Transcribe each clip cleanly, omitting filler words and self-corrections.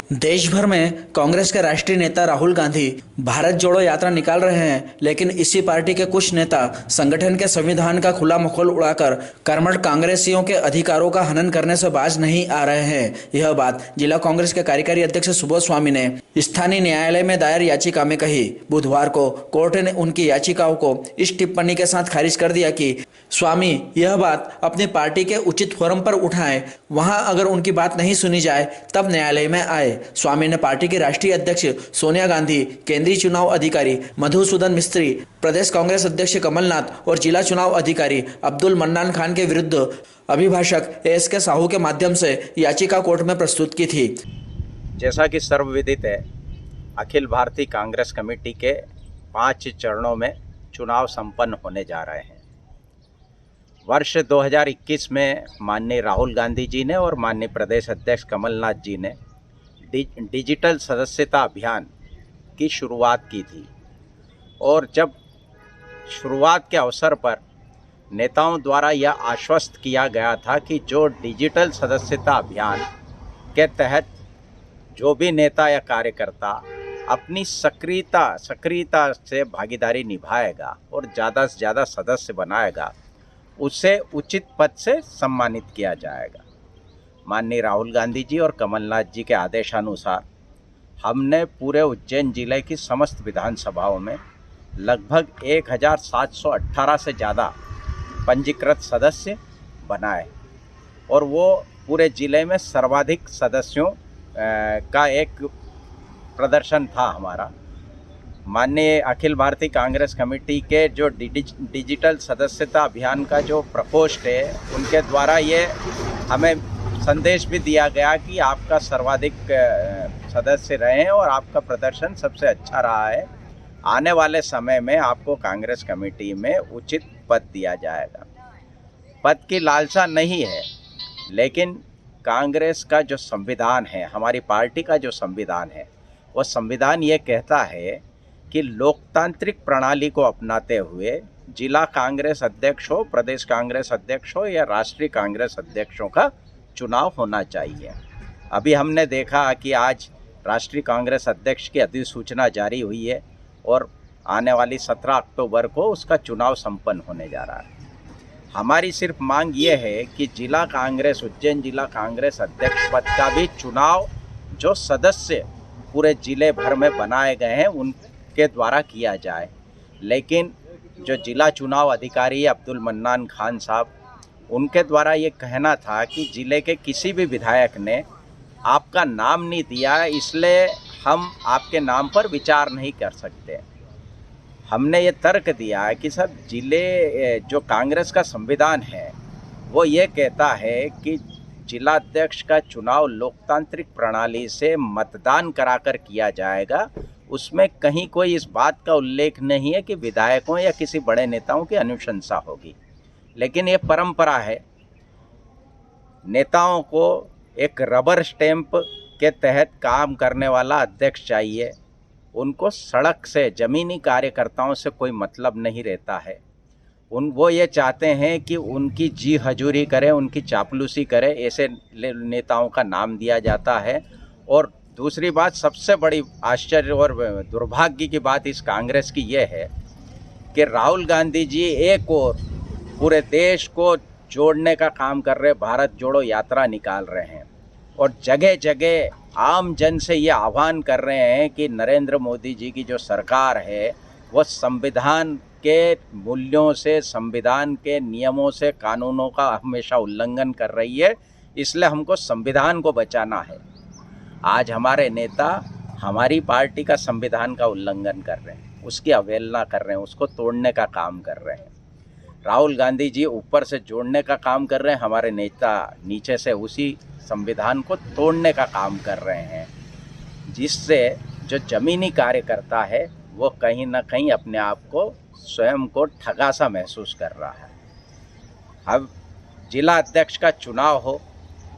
देश भर में कांग्रेस के राष्ट्रीय नेता राहुल गांधी भारत जोड़ो यात्रा निकाल रहे हैं, लेकिन इसी पार्टी के कुछ नेता संगठन के संविधान का खुला मखौल उड़ाकर कर्मठ कांग्रेसियों के अधिकारों का हनन करने से बाज नहीं आ रहे हैं। यह बात जिला कांग्रेस के कार्यकारी अध्यक्ष सुबोध स्वामी ने स्थानीय न्यायालय में दायर याचिका में कही। बुधवार को कोर्ट ने उनकी याचिकाओं को इस टिप्पणी के साथ खारिज कर दिया कि स्वामी यह बात अपनी पार्टी के उचित फोरम पर उठाएं, वहां अगर उनकी बात नहीं सुनी जाए तब न्यायालय में आए। स्वामी ने पार्टी की राष्ट्रीय अध्यक्ष सोनिया गांधी, केंद्रीय चुनाव अधिकारी मधुसूदन मिस्त्री, प्रदेश कांग्रेस अध्यक्ष कमलनाथ और जिला चुनाव अधिकारी अब्दुल मन्नान खान के विरुद्ध अभिभाषक एस के साहू के माध्यम से याचिका कोर्ट में प्रस्तुत की थी। जैसा कि सर्वविदित है, अखिल भारतीय कांग्रेस कमेटी के 5 चरणों में चुनाव संपन्न होने जा रहे हैं। वर्ष 2021 में माननीय राहुल गांधी जी ने और माननीय प्रदेश अध्यक्ष कमलनाथ जी ने डिजिटल सदस्यता अभियान की शुरुआत की थी और जब शुरुआत के अवसर पर नेताओं द्वारा यह आश्वस्त किया गया था कि जो डिजिटल सदस्यता अभियान के तहत जो भी नेता या कार्यकर्ता अपनी सक्रियता से भागीदारी निभाएगा और ज़्यादा से ज़्यादा सदस्य बनाएगा, उसे उचित पद से सम्मानित किया जाएगा। माननीय राहुल गांधी जी और कमलनाथ जी के आदेशानुसार हमने पूरे उज्जैन जिले की समस्त विधानसभाओं में लगभग 1718 से ज़्यादा पंजीकृत सदस्य बनाए और वो पूरे जिले में सर्वाधिक सदस्यों का एक प्रदर्शन था हमारा। माननीय अखिल भारतीय कांग्रेस कमेटी के जो डिजिटल सदस्यता अभियान का जो प्रकोष्ठ है, उनके द्वारा ये हमें संदेश भी दिया गया कि आपका सर्वाधिक सदस्य रहे हैं और आपका प्रदर्शन सबसे अच्छा रहा है। आने वाले समय में आपको कांग्रेस कमेटी में उचित पद दिया जाएगा। पद की लालसा नहीं है, लेकिन कांग्रेस का जो संविधान है, हमारी पार्टी का जो संविधान है, वो संविधान ये कहता है कि लोकतांत्रिक प्रणाली को अपनाते हुए जिला कांग्रेस अध्यक्ष हो, प्रदेश कांग्रेस अध्यक्ष हो या राष्ट्रीय कांग्रेस अध्यक्षों का चुनाव होना चाहिए। अभी हमने देखा कि आज राष्ट्रीय कांग्रेस अध्यक्ष की अधिसूचना जारी हुई है और आने वाली 17 अक्टूबर को उसका चुनाव संपन्न होने जा रहा है। हमारी सिर्फ मांग ये है कि जिला कांग्रेस, उज्जैन जिला कांग्रेस अध्यक्ष पद का भी चुनाव जो सदस्य पूरे जिले भर में बनाए गए हैं उनके द्वारा किया जाए। लेकिन जो जिला चुनाव अधिकारी अब्दुल मन्नान खान साहब, उनके द्वारा ये कहना था कि जिले के किसी भी विधायक ने आपका नाम नहीं दिया, इसलिए हम आपके नाम पर विचार नहीं कर सकते। हमने ये तर्क दिया है कि सब जिले जो कांग्रेस का संविधान है वो ये कहता है कि जिलाध्यक्ष का चुनाव लोकतांत्रिक प्रणाली से मतदान कराकर किया जाएगा। उसमें कहीं कोई इस बात का उल्लेख नहीं है कि विधायकों या किसी बड़े नेताओं की अनुशंसा होगी। लेकिन ये परंपरा है, नेताओं को एक रबर स्टैंप के तहत काम करने वाला अध्यक्ष चाहिए। उनको सड़क से, ज़मीनी कार्यकर्ताओं से कोई मतलब नहीं रहता है। वो ये चाहते हैं कि उनकी जी हजूरी करे, उनकी चापलूसी करे, ऐसे नेताओं का नाम दिया जाता है। और दूसरी बात, सबसे बड़ी आश्चर्य और दुर्भाग्य की बात इस कांग्रेस की ये है कि राहुल गांधी जी एक और पूरे देश को जोड़ने का काम कर रहे, भारत जोड़ो यात्रा निकाल रहे हैं और जगह जगह आम जन से ये आह्वान कर रहे हैं कि नरेंद्र मोदी जी की जो सरकार है वो संविधान के मूल्यों से, संविधान के नियमों से, कानूनों का हमेशा उल्लंघन कर रही है, इसलिए हमको संविधान को बचाना है। आज हमारे नेता हमारी पार्टी का संविधान का उल्लंघन कर रहे हैं, उसकी अवहेलना कर रहे हैं, उसको तोड़ने का काम कर रहे हैं। राहुल गांधी जी ऊपर से जोड़ने का काम कर रहे हैं, हमारे नेता नीचे से उसी संविधान को तोड़ने का काम कर रहे हैं, जिससे जो ज़मीनी कार्यकर्ता है वो कहीं ना कहीं अपने आप को, स्वयं को ठगा सा महसूस कर रहा है। अब जिला अध्यक्ष का चुनाव हो,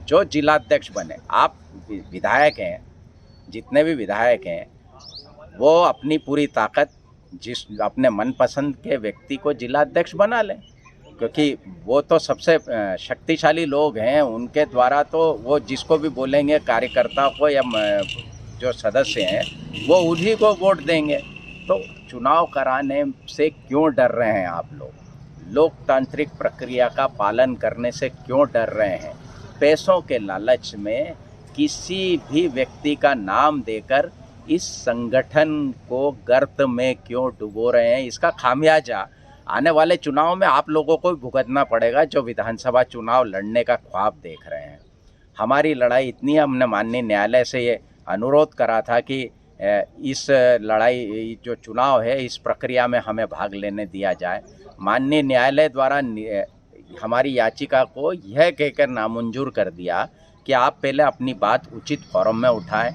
जो जिला अध्यक्ष बने, आप विधायक हैं, जितने भी विधायक हैं वो अपनी पूरी ताकत अपने मनपसंद के व्यक्ति को जिला अध्यक्ष बना लें। क्योंकि वो तो सबसे शक्तिशाली लोग हैं, उनके द्वारा तो वो जिसको भी बोलेंगे कार्यकर्ता को या जो सदस्य हैं वो उन्हीं को वोट देंगे। तो चुनाव कराने से क्यों डर रहे हैं आप लोग? लोकतांत्रिक प्रक्रिया का पालन करने से क्यों डर रहे हैं? पैसों के लालच में किसी भी व्यक्ति का नाम देकर इस संगठन को गर्त में क्यों डुबो रहे हैं? इसका खामियाजा आने वाले चुनाव में आप लोगों को भुगतना पड़ेगा, जो विधानसभा चुनाव लड़ने का ख्वाब देख रहे हैं। हमारी लड़ाई इतनी है, हमने माननीय न्यायालय से ये अनुरोध करा था कि इस लड़ाई जो चुनाव है इस प्रक्रिया में हमें भाग लेने दिया जाए। माननीय न्यायालय द्वारा हमारी याचिका को यह कहकर नामंजूर कर दिया कि आप पहले अपनी बात उचित फोरम में उठाएं।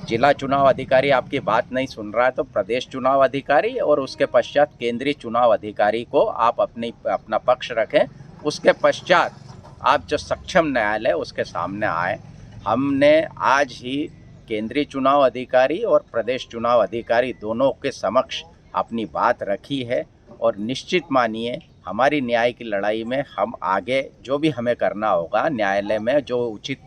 जिला चुनाव अधिकारी आपकी बात नहीं सुन रहा है तो प्रदेश चुनाव अधिकारी और उसके पश्चात केंद्रीय चुनाव अधिकारी को आप अपना पक्ष रखें। उसके पश्चात आप जो सक्षम न्यायालय उसके सामने आए। हमने आज ही केंद्रीय चुनाव अधिकारी और प्रदेश चुनाव अधिकारी दोनों के समक्ष अपनी बात रखी है और निश्चित मानिए हमारी न्याय की लड़ाई में हम आगे जो भी हमें करना होगा न्यायालय में, जो उचित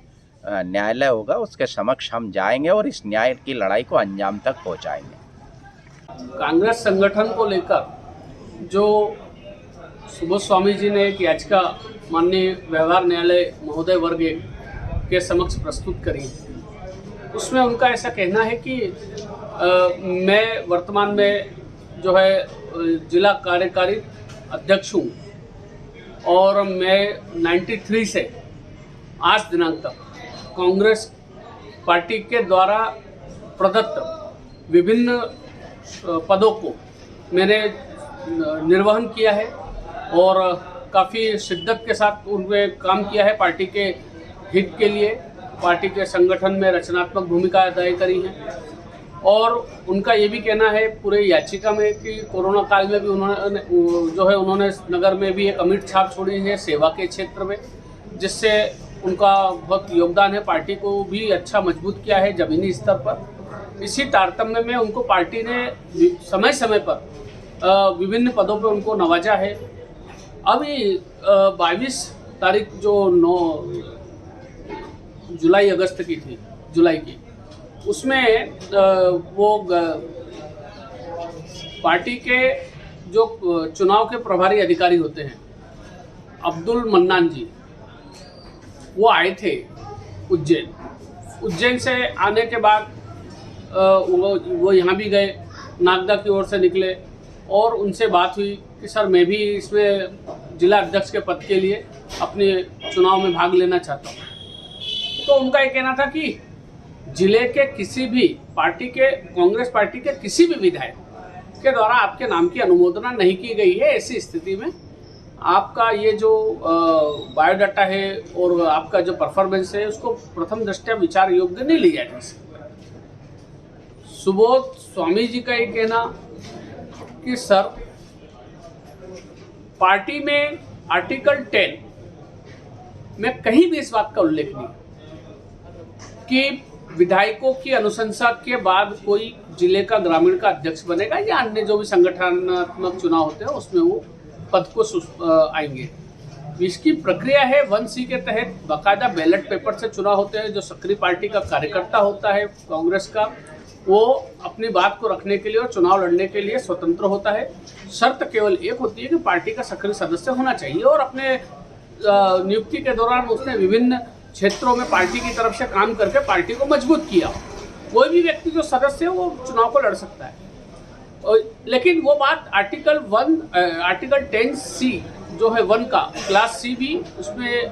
न्यायालय होगा उसके समक्ष हम जाएंगे और इस न्याय की लड़ाई को अंजाम तक पहुंचाएंगे। कांग्रेस संगठन को लेकर जो सुबोध स्वामी जी ने एक याचिका माननीय व्यवहार न्यायालय महोदय वर्ग के समक्ष प्रस्तुत करी, उसमें उनका ऐसा कहना है कि मैं वर्तमान में जो है जिला कार्यकारी अध्यक्ष हूँ और मैं 93 से आज दिनांक तक कांग्रेस पार्टी के द्वारा प्रदत्त विभिन्न पदों को मैंने निर्वहन किया है और काफ़ी शिद्दत के साथ उनमें काम किया है। पार्टी के हित के लिए पार्टी के संगठन में रचनात्मक भूमिका अदा करी है और उनका ये भी कहना है पूरे याचिका में कि कोरोना काल में भी उन्होंने नगर में भी एक अमिट छाप छोड़ी है सेवा के क्षेत्र में, जिससे उनका बहुत योगदान है। पार्टी को भी अच्छा मजबूत किया है ज़मीनी स्तर पर। इसी तारतम्य में उनको पार्टी ने समय समय पर विभिन्न पदों पर उनको नवाजा है। अभी 22 तारीख जो 9 जुलाई अगस्त की थी, जुलाई की, उसमें वो पार्टी के जो चुनाव के प्रभारी अधिकारी होते हैं अब्दुल मन्नान जी, वो आए थे उज्जैन से आने के बाद वो यहाँ भी गए, नागदा की ओर से निकले और उनसे बात हुई कि सर मैं भी इसमें जिला अध्यक्ष के पद के लिए अपने चुनाव में भाग लेना चाहता हूँ। तो उनका ये कहना था कि जिले के किसी भी पार्टी के, कांग्रेस पार्टी के किसी भी विधायक के द्वारा आपके नाम की अनुमोदना नहीं की गई है। ऐसी स्थिति में आपका ये जो बायोडाटा है और आपका जो परफॉर्मेंस है उसको प्रथम दृष्टया विचार योग्य नहीं लिया जा सकता। सुबोध स्वामी जी का ये कहना कि सर पार्टी में आर्टिकल 10 में कहीं भी इस बात का उल्लेख नहीं कि विधायकों की अनुशंसा के बाद कोई जिले का ग्रामीण का अध्यक्ष बनेगा या अन्य जो भी संगठनात्मक चुनाव होते हैं उसमें वो पद को आएंगे। इसकी प्रक्रिया है 1C के तहत बाकायदा बैलेट पेपर से चुनाव होते हैं। जो सक्रिय पार्टी का कार्यकर्ता होता है कांग्रेस का, वो अपनी बात को रखने के लिए और चुनाव लड़ने के लिए स्वतंत्र होता है। शर्त केवल एक होती है कि पार्टी का सक्रिय सदस्य होना चाहिए और अपने नियुक्ति के दौरान उसने विभिन्न क्षेत्रों में पार्टी की तरफ से काम करके पार्टी को मजबूत किया। कोई भी व्यक्ति जो सदस्य है वो चुनाव को लड़ सकता है। लेकिन वो बात आर्टिकल 10C जो है 1 का क्लास C भी उसमें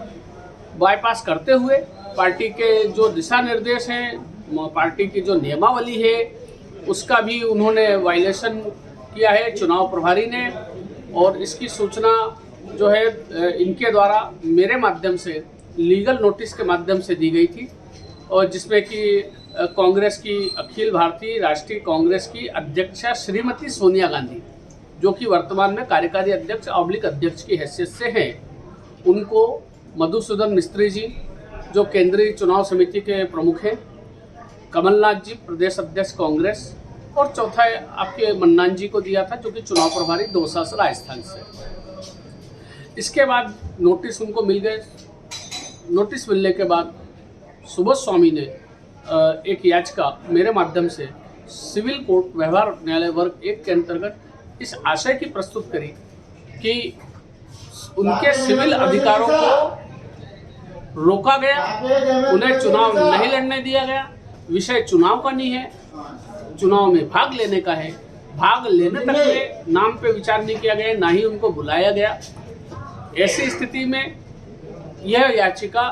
बाईपास करते हुए पार्टी के जो दिशा निर्देश हैं, पार्टी की जो नियमावली है उसका भी उन्होंने वायलेशन किया है चुनाव प्रभारी ने। और इसकी सूचना जो है इनके द्वारा मेरे माध्यम से लीगल नोटिस के माध्यम से दी गई थी और जिसमें कि कांग्रेस की अखिल भारतीय राष्ट्रीय कांग्रेस की अध्यक्षा श्रीमती सोनिया गांधी, जो कि वर्तमान में कार्यकारी अध्यक्ष अध्यक्ष की हैसियत से हैं, उनको मधुसूदन मिस्त्री जी जो केंद्रीय चुनाव समिति के प्रमुख हैं, कमलनाथ जी प्रदेश अध्यक्ष कांग्रेस, और चौथा आपके मन्नान जी को दिया था जो कि चुनाव प्रभारी दौसा राजस्थान से। इसके बाद नोटिस उनको मिल गए। नोटिस मिलने के बाद सुबोध स्वामी ने एक याचिका मेरे माध्यम से सिविल कोर्ट व्यवहार न्यायालय वर्ग 1 के अंतर्गत इस आशय की प्रस्तुत करी कि उनके सिविल अधिकारों को रोका गया, उन्हें चुनाव नहीं लड़ने दिया गया। विषय चुनाव का नहीं है, चुनाव में भाग लेने का है। भाग लेने तक के नाम पे विचार नहीं किया गया, ना ही उनको बुलाया गया। ऐसी स्थिति में यह याचिका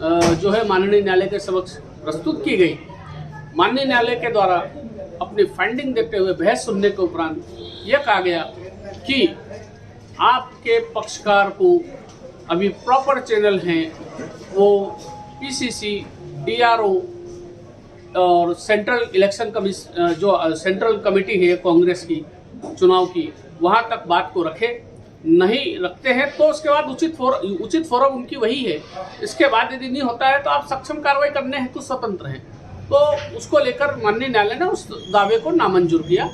जो है माननीय न्यायालय के समक्ष प्रस्तुत की गई। माननीय न्यायालय के द्वारा अपनी फाइंडिंग देते हुए बहस सुनने के उपरांत यह कहा गया कि आपके पक्षकार को अभी प्रॉपर चैनल हैं, वो पीसीसी, डीआरओ और सेंट्रल इलेक्शन कमीशन जो सेंट्रल कमेटी है कांग्रेस की चुनाव की, वहाँ तक बात को रखे। नहीं रखते हैं तो उसके बाद उचित फोरम उनकी वही है। इसके बाद यदि नहीं होता है तो आप सक्षम कार्रवाई करने हेतु स्वतंत्र हैं। तो उसको लेकर माननीय न्यायालय ने उस दावे को नामंजूर किया।